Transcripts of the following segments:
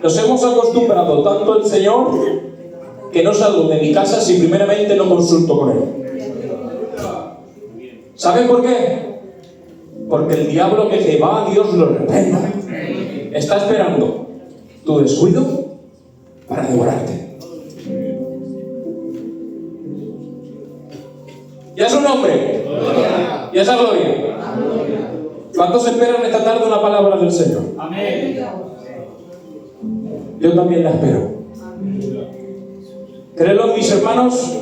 Nos hemos acostumbrado tanto al Señor que no salgo de mi casa si primeramente no consulto con Él. ¿Saben por qué? Porque el diablo que Jehová Dios lo reprenda está esperando tu descuido para devorarte. ¿Ya es un nombre? ¿Ya es la gloria? ¿Cuántos esperan esta tarde una palabra del Señor? Amén. Yo también la espero. Créelo, mis hermanos,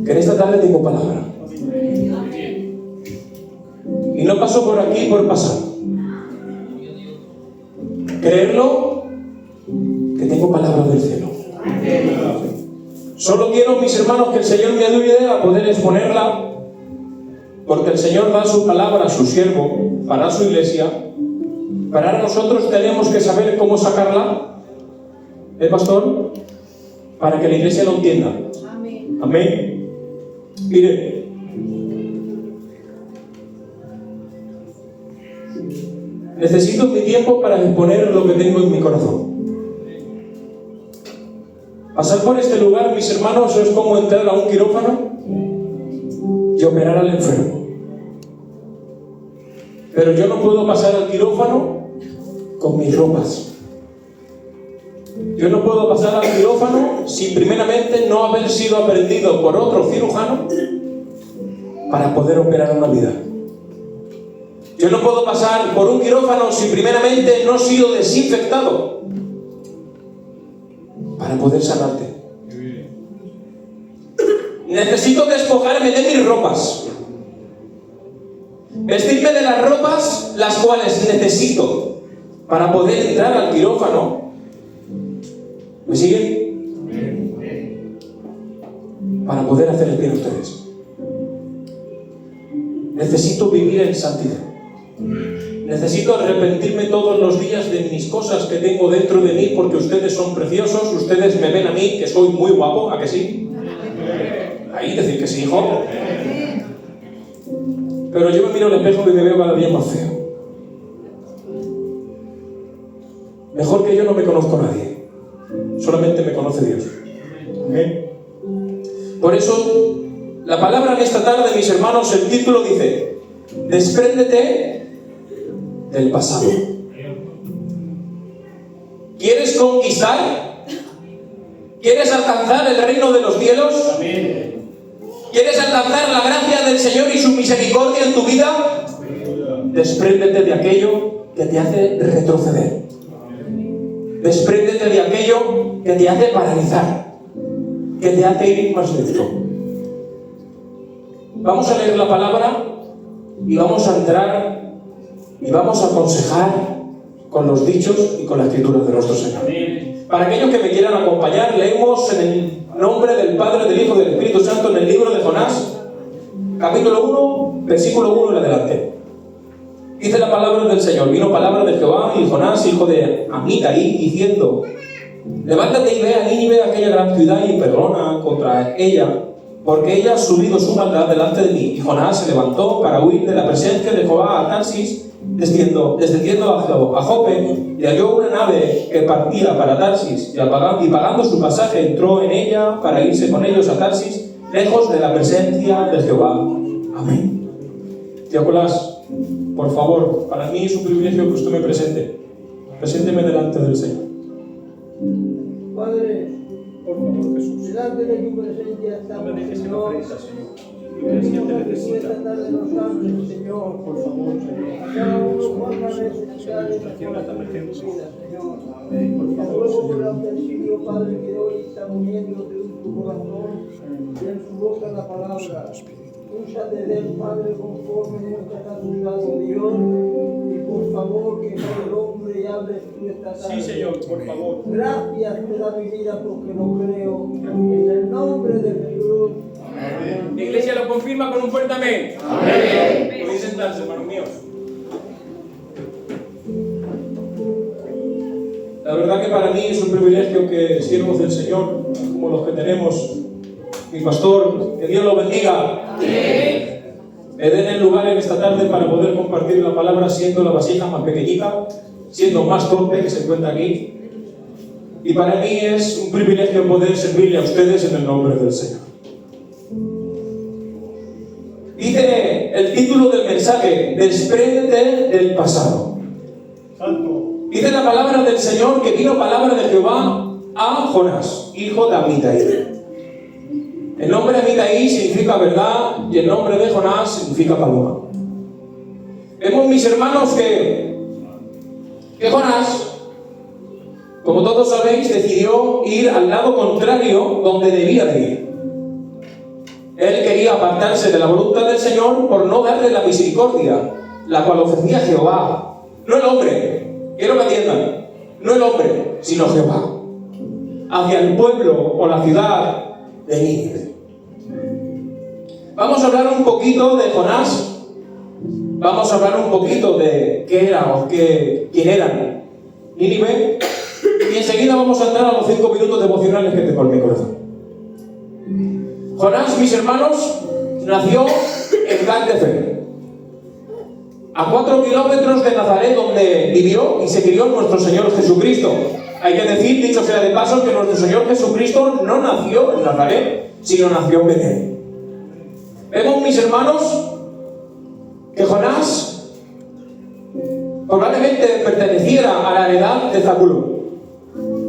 que en esta tarde tengo palabra. Y no paso por aquí por pasar. Creerlo, que tengo palabra del cielo. Solo quiero, mis hermanos, que el Señor me ayude a poder exponerla, porque el Señor da su palabra a su siervo para su iglesia. Para nosotros tenemos que saber cómo sacarla, pastor, para que la iglesia lo entienda. Amén. Amén. Mire, necesito mi tiempo para exponer lo que tengo en mi corazón. Pasar por este lugar, mis hermanos, es como entrar a un quirófano y operar al enfermo. Pero yo no puedo pasar al quirófano con mis ropas. Yo no puedo pasar al quirófano sin primeramente no haber sido aprendido por otro cirujano para poder operar una vida. Yo no puedo pasar por un quirófano si primeramente no he sido desinfectado para poder sanarte. Necesito despojarme de mis ropas, vestirme de las ropas las cuales necesito para poder entrar al quirófano. ¿Me siguen? Para poder hacer el bien a ustedes. Necesito vivir en santidad. Necesito arrepentirme todos los días de mis cosas que tengo dentro de mí, porque ustedes son preciosos, ustedes me ven a mí, que soy muy guapo, ¿a que sí? Ahí decir que sí, hijo. Pero yo me miro al espejo y me veo cada día más feo. Mejor que yo no me conozco a nadie. Solamente me conoce Dios. ¿Okay? Por eso, la palabra en esta tarde, mis hermanos, el título dice: despréndete del pasado. ¿Quieres conquistar? ¿Quieres alcanzar el reino de los cielos? ¿Quieres alcanzar la gracia del Señor y su misericordia en tu vida? Despréndete de aquello que te hace retroceder. Despréndete de aquello que te hace paralizar, que te hace ir más lento. Vamos a leer la palabra y vamos a entrar y vamos a aconsejar con los dichos y con la escritura de nuestro Señor. Para aquellos que me quieran acompañar, leemos en el nombre del Padre, del Hijo y del Espíritu Santo en el libro de Jonás, capítulo 1, versículo 1 en adelante. Dice la palabra del Señor: vino palabra de Jehová y Jonás, hijo de Amitai, diciendo: levántate y ve a Nínive, aquella gran ciudad, y perdona contra ella, porque ella ha subido su maldad delante de mí. Y Jonás se levantó para huir de la presencia de Jehová a Tarsis, descendiendo a Jope, y halló una nave que partía para Tarsis, y pagando su pasaje entró en ella para irse con ellos a Tarsis, lejos de la presencia de Jehová. Amén. Diáconas, por favor, para mí es un privilegio que usted me presente. Presénteme delante del Señor. Padre, por favor, Jesús. delante de tu presencia estamos, No me dejes en ofrenda, Señor. Pedimos a que tú esta tarde nos hables, Señor. Por favor, Señor. A cada uno con las necesidades de vida, Señor. Por favor, por el auxilio, Padre, que hoy está uniéndote en tu corazón y en su boca la palabra. Úsate de él, Padre, conforme nunca te has usado, Dios. Y por favor, que no el hombre y hables tú esta tarde. Sí, Señor, por favor. Gracias te da mi vida porque lo creo. En el nombre de Jesús. Amén. La iglesia lo confirma con un fuerte amén. Amén. Podéis sentarse, hermanos míos. La verdad que para mí es un privilegio que siervos del Señor, como los que tenemos, mi pastor, que Dios lo bendiga. Amén. Me den el lugar en esta tarde para poder compartir la palabra, siendo la vasija más pequeñita, siendo más torpe que se encuentra aquí. Y para mí es un privilegio poder servirle a ustedes en el nombre del Señor. Dice el título del mensaje: despréndete del pasado. Dice la palabra del Señor que vino palabra de Jehová a Jonás, hijo de Amitai. El nombre de Amitai significa verdad y el nombre de Jonás significa paloma. Vemos, mis hermanos, que Jonás, como todos sabéis, decidió ir al lado contrario donde debía de ir. Él quería apartarse de la voluntad del Señor por no darle la misericordia, la cual ofrecía Jehová, no el hombre. Quiero que entiendan, no el hombre, sino Jehová, hacia el pueblo o la ciudad de Nínive. Vamos a hablar un poquito de Jonás. Vamos a hablar un poquito de qué era o quién eran Nínive. Y enseguida vamos a entrar a los 5 minutos devocionales que tengo en mi corazón. Jonás, mis hermanos, nació en Gat-Hefer, a 4 kilómetros de Nazaret, donde vivió y se crió nuestro Señor Jesucristo. Hay que decir, dicho sea de paso, que nuestro Señor Jesucristo no nació en Nazaret, sino nació en Belén. Vemos, mis hermanos, que Jonás probablemente perteneciera a la heredad de Zabulón.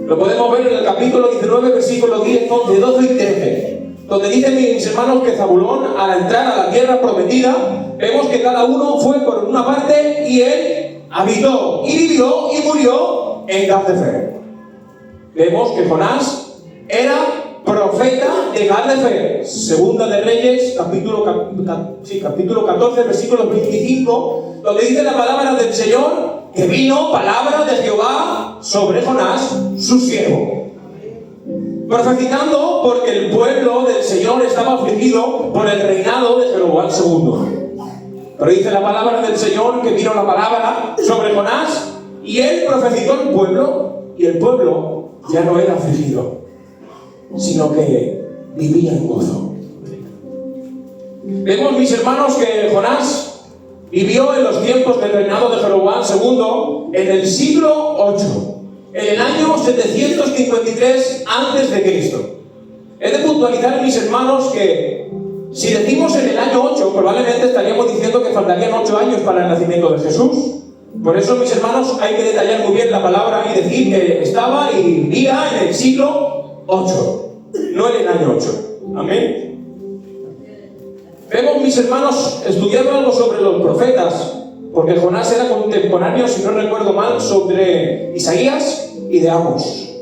Lo podemos ver en el capítulo 19, versículos 10, 11, 12 y 13, donde dice, mis hermanos, que Zabulón, al entrar a la tierra prometida, vemos que cada uno fue por una parte y él habitó y vivió y murió en Gat-Hefer. Vemos que Jonás era profeta de Gat-Hefer. Segunda de Reyes, capítulo 14, versículos 25, donde dice la palabra del Señor que vino palabra de Jehová sobre Jonás, su siervo, profetizando porque el pueblo del Señor estaba afligido por el reinado de Jeroboam II. Pero dice la palabra del Señor que vino la palabra sobre Jonás y él profetizó al pueblo, y el pueblo ya no era afligido, sino que vivía en gozo. Vemos, mis hermanos, que Jonás vivió en los tiempos del reinado de Jeroboam II en el siglo VIII, en el año 753 a.C. He de puntualizar, mis hermanos, que si decimos en el año 8, probablemente estaríamos diciendo que faltarían 8 años para el nacimiento de Jesús. Por eso, mis hermanos, hay que detallar muy bien la palabra y decir que estaba y vivía en el siglo 8, no en el año 8. Amén. Vemos, mis hermanos, estudiando algo sobre los profetas, porque Jonás era contemporáneo, si no recuerdo mal, sobre Isaías y de Amós.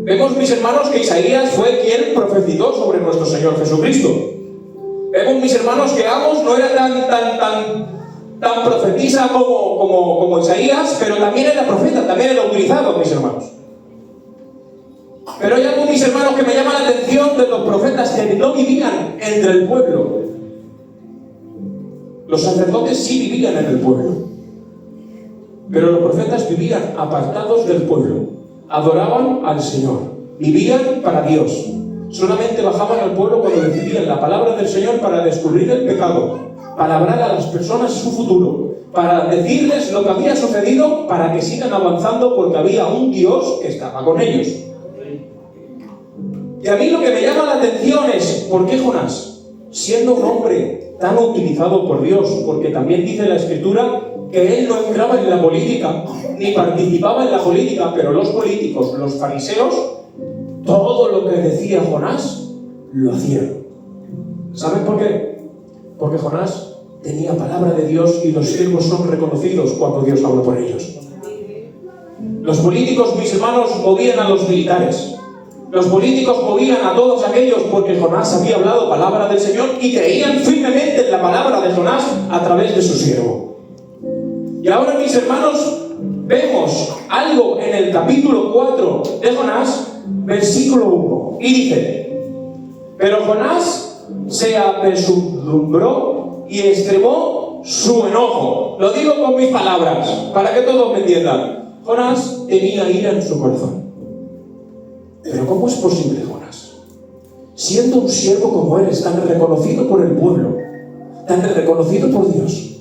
Vemos, mis hermanos, que Isaías fue quien profetizó sobre nuestro Señor Jesucristo. Vemos, mis hermanos, que Amós no era tan profetiza como Isaías, pero también era profeta, también era utilizado, mis hermanos. Pero hay algo, mis hermanos, que me llama la atención de los profetas, que no vivían entre el pueblo. Los sacerdotes sí vivían en el pueblo, pero los profetas vivían apartados del pueblo, adoraban al Señor, vivían para Dios. Solamente bajaban al pueblo cuando decidían la palabra del Señor para descubrir el pecado, para hablar a las personas su futuro, para decirles lo que había sucedido, para que sigan avanzando, porque había un Dios que estaba con ellos. Y a mí lo que me llama la atención es, ¿por qué Jonás, siendo un hombre tan utilizado por Dios? Porque también dice la Escritura que él no entraba en la política, ni participaba en la política, pero los políticos, los fariseos, todo lo que decía Jonás, lo hacían. ¿Saben por qué? Porque Jonás tenía palabra de Dios y los siervos son reconocidos cuando Dios habla por ellos. Los políticos, mis hermanos, movían a los militares. Los políticos movían a todos aquellos porque Jonás había hablado palabra del Señor y creían firmemente en la palabra de Jonás a través de su siervo. Y ahora, mis hermanos, vemos algo en el capítulo 4 de Jonás, versículo 1, y dice: pero Jonás se apesadumbró y extremó su enojo. Lo digo con mis palabras, para que todos me entiendan. Jonás tenía ira en su corazón. Pero ¿cómo es posible, Jonás? Siendo un siervo como eres, tan reconocido por el pueblo, tan reconocido por Dios,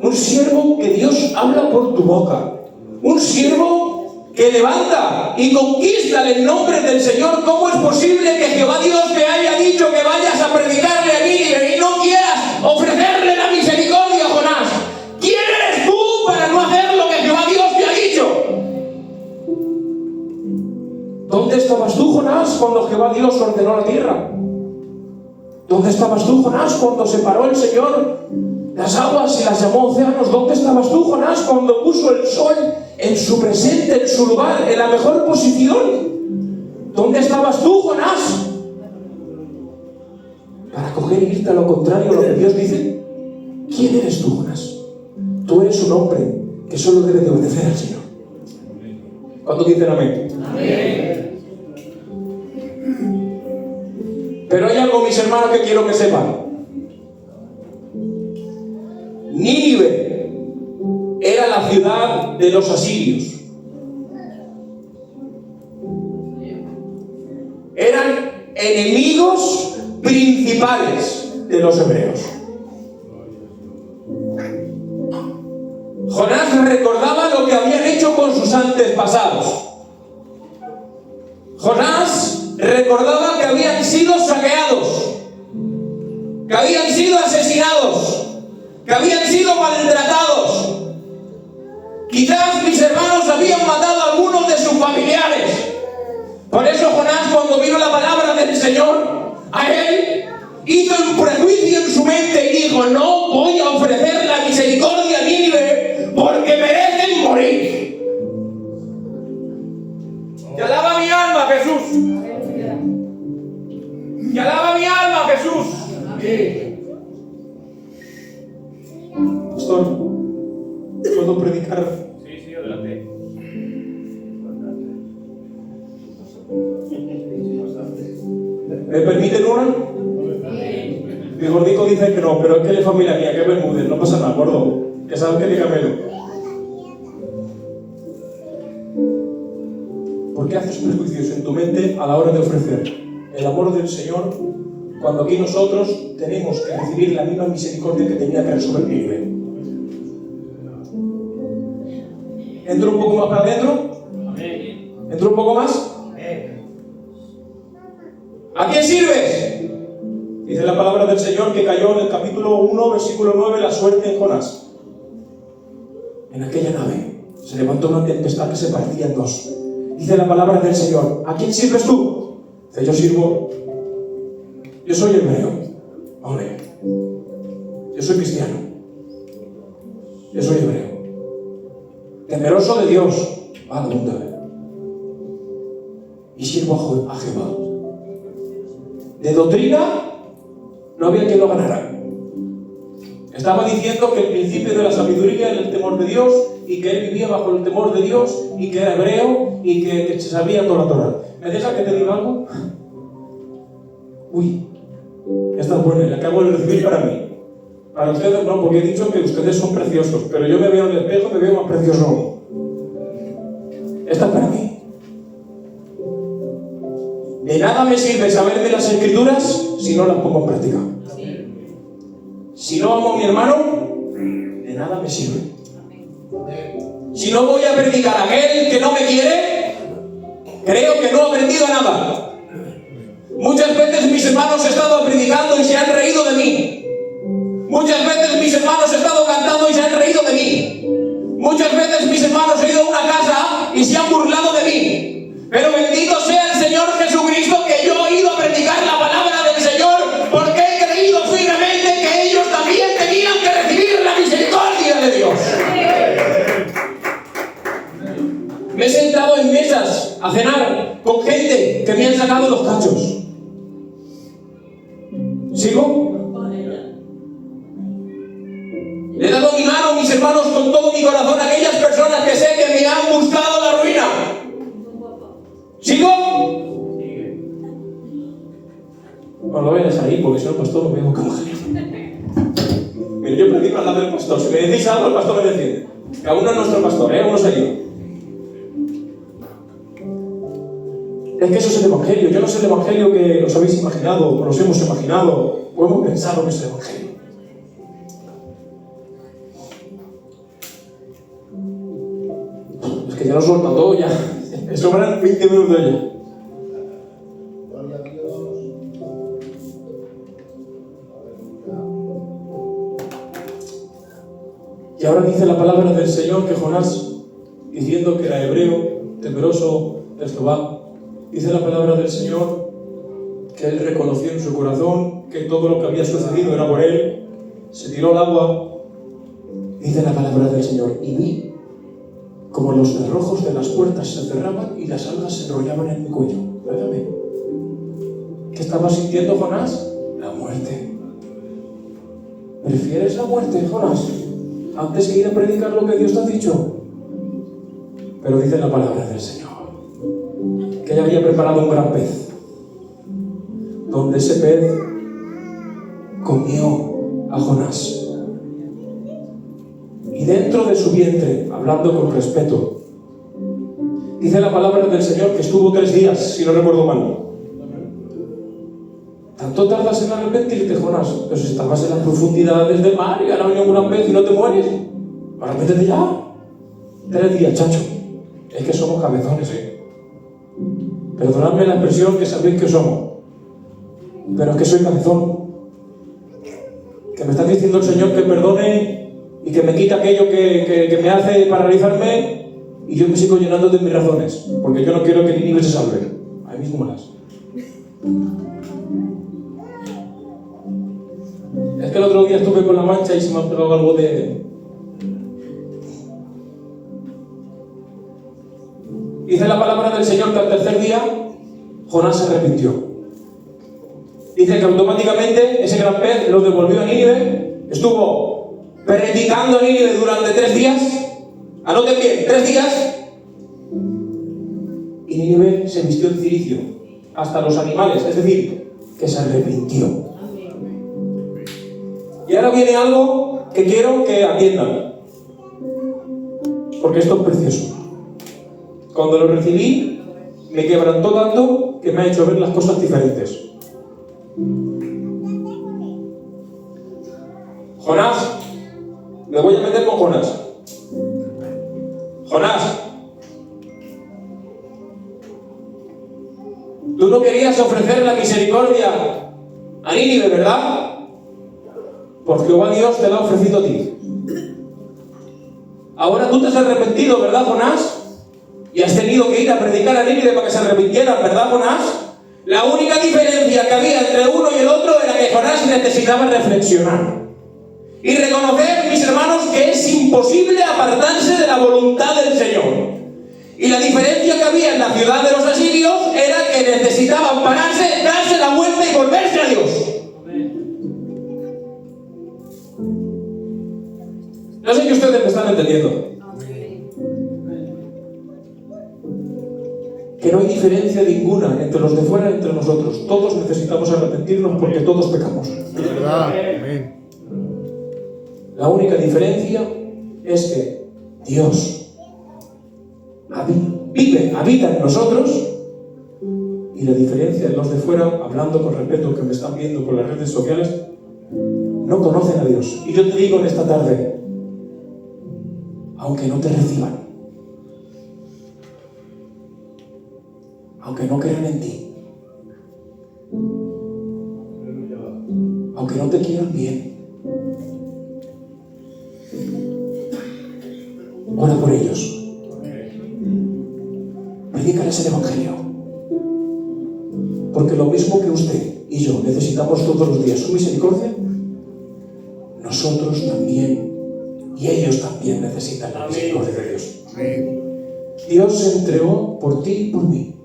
un siervo que Dios habla por tu boca, Un siervo que levanta y conquista el nombre del Señor. ¿Cómo es posible que Jehová Dios te haya dicho que vayas a predicarle a Nínive y no quieras ofrecerle la misericordia, Jonás? ¿Quién eres tú para no hacer lo que Jehová Dios te ha dicho? ¿Dónde estabas tú, Jonás, cuando Jehová Dios ordenó la tierra? ¿Dónde estabas tú, Jonás, cuando separó el Señor las aguas y las llamó océanos? ¿Dónde estabas tú, Jonás, cuando puso el sol en su presente, en su lugar, en la mejor posición? ¿Dónde estabas tú, Jonás, para coger y irte a lo contrario a lo que Dios dice? ¿Quién eres tú, Jonás? Tú eres un hombre que solo debe de obedecer al Señor. ¿Cuántos dicen amén? Amén. Pero hay algo, mis hermanos, que quiero que sepan. Nínive era la ciudad de los asirios. Eran enemigos principales de los hebreos. Jonás recordaba lo que habían hecho con sus antepasados. Jonás recordaba que habían sido saqueados, que habían sido asesinados, que habían sido maltratados. Quizás, mis hermanos, habían matado a algunos de sus familiares. Por eso Jonás, cuando vino la palabra del Señor a él, hizo un prejuicio en su mente y dijo: no voy a ofrecer la misericordia a Nínive porque merecen morir. ¡Que alaba mi alma, Jesús! ¡Que alaba mi alma, Jesús! Pastor, ¿puedo predicar? Sí, adelante. ¿Me permiten una? Mi gordico dice que no, pero es que él es familia mía, que Bermúdez, no pasa nada, gordo. Que sabes que ni camelo. ¿Por qué haces prejuicios en tu mente a la hora de ofrecer el amor del Señor cuando aquí nosotros tenemos que recibir la misma misericordia que tenía que resolver Nínive? ¿Entro un poco más para adentro? ¿Entro un poco más? ¿A quién sirves? Dice la palabra del Señor que cayó en el capítulo 1, versículo 9, la suerte en Jonás. En aquella nave se levantó una tempestad que se partía en dos. Dice la palabra del Señor: ¿a quién sirves tú? Dice: yo sirvo. Yo soy hebreo. Hombre. Yo soy cristiano. Yo soy hebreo. Temeroso de Dios. Y sirvo a Jehová. De doctrina no había quien lo ganara. Estaba diciendo que el principio de la sabiduría era el temor de Dios, y que él vivía bajo el temor de Dios, y que era hebreo, y que se sabía toda la Torá. ¿Me deja que te diga algo? Uy, esta es buena, la acabo de recibir para mí. Para ustedes no, porque he dicho que ustedes son preciosos, pero yo me veo en el espejo y me veo más precioso aún. Esta es para mí. De nada me sirve saber de las Escrituras si no las pongo en práctica. Si no amo a mi hermano, de nada me sirve. Si no voy a predicar a aquel que no me quiere, creo que no he aprendido nada. Muchas veces mis hermanos he estado predicando y se han reído de mí. Muchas veces mis hermanos he estado cantando y se han reído de mí. Muchas veces mis hermanos he ido a una casa y se han burlado de mí. Pero bendito sea el Señor Jesucristo, que yo he ido a predicar la palabra del Señor porque he creído firmemente que ellos también tenían que recibir la misericordia de Dios. Me he sentado en mesas a cenar con gente que me han sacado los cachos. ¿Sigo? Le he dado mi mano, mis hermanos, con todo mi corazón a aquellas personas que sé que me han buscado la ruina. ¿Sigo? No lo voy a dejar ahí porque si no el pastor lo veo como Mire, yo predico al lado del pastor. Si me decís algo, el pastor me defiende. Que aún no es nuestro pastor, uno se ayuda. Es que eso es el Evangelio. Yo no sé el Evangelio que os habéis imaginado, o nos hemos imaginado, o hemos pensado que es el Evangelio. que ya lo suelta todo ya. Me sobran 20 minutos ya. Gloria a Dios. Y ahora dice la palabra del Señor que Jonás, diciendo que era hebreo, temeroso de Jehová, dice la palabra del Señor que él reconoció en su corazón que todo lo que había sucedido era por él, se tiró al agua. Dice la palabra del Señor, y vi como los cerrojos de las puertas se cerraban y las algas se enrollaban en mi cuello. Espérame. ¿Qué estaba sintiendo Jonás? La muerte. ¿Prefieres la muerte, Jonás, antes que ir a predicar lo que Dios te ha dicho? Pero dice la palabra del Señor que ella había preparado un gran pez, donde ese pez comió a Jonás. Y dentro de su vientre, hablando con respeto, dice la palabra del Señor que estuvo 3 días, si no recuerdo mal. ¿Tanto tardas en arrepentirte, Jonás? Pero si estabas en las profundidades del mar y ahora viene un gran pez y no te mueres. Arrepéntete ya. 3 días, chacho. Es que somos cabezones, Perdonadme la expresión, que sabéis que somos. Pero es que soy cabezón. Que me está diciendo el Señor que perdone y que me quita aquello que me hace paralizarme, y yo me sigo llenando de mis razones, porque yo no quiero que Nínive se salve. Ahí mismo las. Es que el otro día estuve con la mancha y se me ha pegado algo de... Dice la palabra del Señor que al 3er día Jonás se arrepintió. Dice que automáticamente ese gran pez lo devolvió a Nínive. Estuvo predicando a Nínive durante 3 días. Anoten bien, 3 días. Y Nínive se vistió en cilicio, hasta los animales, es decir, que se arrepintió. Y ahora viene algo que quiero que atiendan, porque esto es precioso. Cuando lo recibí, me quebrantó tanto que me ha hecho ver las cosas diferentes. Jonás, me voy a meter con Jonás. Jonás, tú no querías ofrecer la misericordia a Nínive, ¿verdad? Pues Jehová Dios te la ha ofrecido a ti. Ahora tú te has arrepentido, ¿verdad, Jonás? Y has tenido que ir a predicar a Nínive para que se arrepintieran, ¿verdad, Jonás? La única diferencia que había entre uno y el otro era que Jonás necesitaba reflexionar y reconocer, mis hermanos, que es imposible apartarse de la voluntad del Señor. Y la diferencia que había en la ciudad de los asirios era que necesitaban pararse, darse la vuelta y volverse a Dios. No sé si ustedes me están entendiendo. Que no hay diferencia ninguna entre los de fuera y entre nosotros. Todos necesitamos arrepentirnos porque todos pecamos. ¿Verdad? Amén. La única diferencia es que Dios habita en nosotros, y la diferencia de los de fuera, hablando con respeto, que me están viendo por las redes sociales, no conocen a Dios. Y yo te digo en esta tarde, aunque no te reciban, aunque no crean en ti, aunque no te quieran bien, ora por ellos. Predícales el Evangelio. Porque lo mismo que usted y yo necesitamos todos los días su misericordia, nosotros también y ellos también necesitan la misericordia de Dios. Dios se entregó por ti y por mí,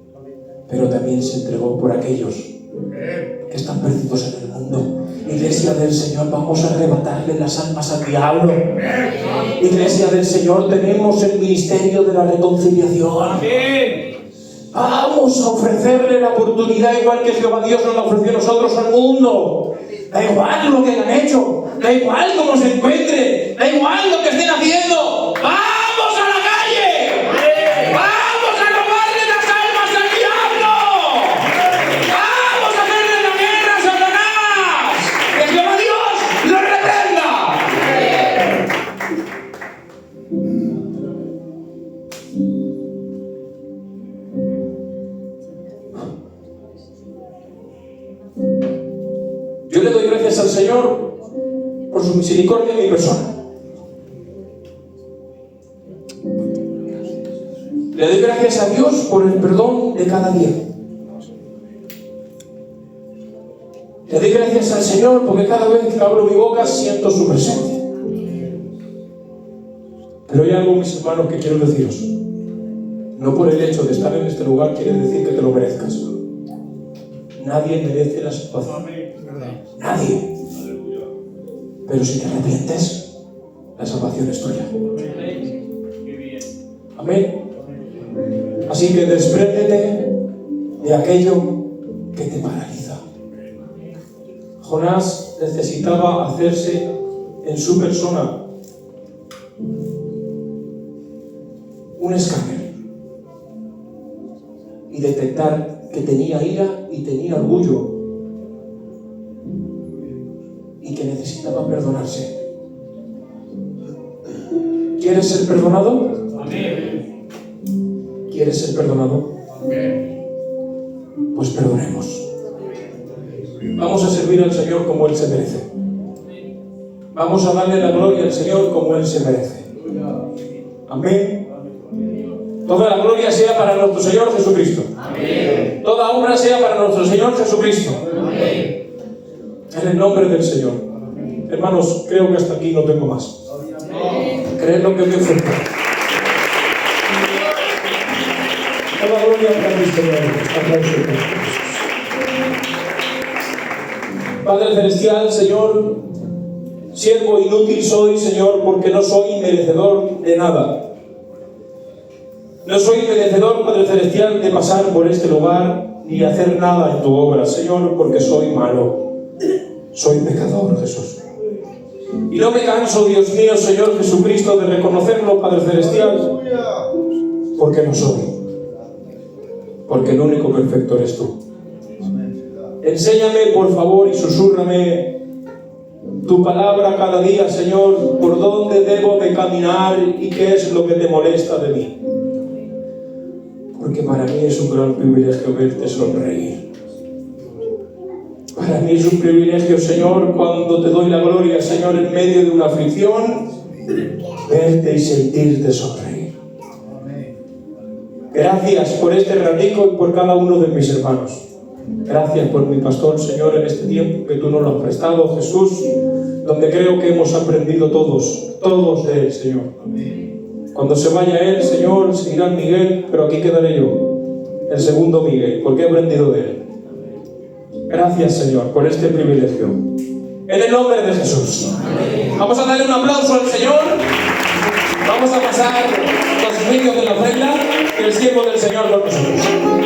pero también se entregó por aquellos que están perdidos en el mundo. Iglesia del Señor, vamos a arrebatarle las almas al diablo. Iglesia del Señor, tenemos el ministerio de la reconciliación. Vamos a ofrecerle la oportunidad, igual que Jehová Dios nos la ofreció a nosotros, al mundo. Da igual lo que han hecho, da igual cómo se encuentre, da igual lo que estén haciendo. ¡Vamos a la calle! ¡Vamos a robarle las almas al diablo! ¡Vamos a hacerle la guerra a Satanás! ¡Que Jehová Dios lo reprenda! por su misericordia en mi persona. Le doy gracias a Dios por el perdón de cada día. Le doy gracias al Señor porque cada vez que abro mi boca siento su presencia. Pero hay algo, mis hermanos, que quiero deciros. No por el hecho de estar en este lugar quiere decir que te lo merezcas. Nadie merece la salvación. Nadie. Pero si te arrepientes, la salvación es tuya. Amén. Así que despréndete de aquello que te paraliza. Jonás necesitaba hacerse en su persona un escáner y detectar que tenía ira y tenía orgullo y que necesitaba perdonarse. ¿Quieres ser perdonado? Amén. ¿Quieres ser perdonado? Amén. Pues perdonemos. Vamos a servir al Señor como Él se merece. Vamos a darle la gloria al Señor como Él se merece. Amén. Toda la gloria sea para nuestro Señor Jesucristo. Amén. Toda honra sea para nuestro Señor Jesucristo. Amén. En el nombre del Señor. Amén. Hermanos, creo que hasta aquí no tengo más. Creed lo que me ofrezco. Toda gloria para Cristo. Padre Celestial, Señor, siervo inútil soy, Señor, porque no soy merecedor de nada. No soy merecedor, Padre Celestial, de pasar por este lugar ni hacer nada en tu obra, Señor, porque soy malo. Soy pecador, Jesús. Y no me canso, Dios mío, Señor Jesucristo, de reconocerlo, Padre Celestial, porque no soy. Porque el único perfecto eres tú. Enséñame, por favor, y susúrrame tu palabra cada día, Señor, por dónde debo de caminar y qué es lo que te molesta de mí. Porque para mí es un gran privilegio verte sonreír. Para mí es un privilegio, Señor, cuando te doy la gloria, Señor, en medio de una aflicción, verte y sentirte sonreír. Gracias por este ratico y por cada uno de mis hermanos. Gracias por mi pastor, Señor, en este tiempo que tú nos lo has prestado, Jesús, donde creo que hemos aprendido todos de él, Señor. Cuando se vaya él, Señor, seguirá Miguel, pero aquí quedaré yo, el segundo Miguel, porque he aprendido de él. Gracias, Señor, por este privilegio. En el nombre de Jesús. Vamos a darle un aplauso al Señor. Vamos a pasar los servicios de la ofrenda y el siervo del Señor con nosotros.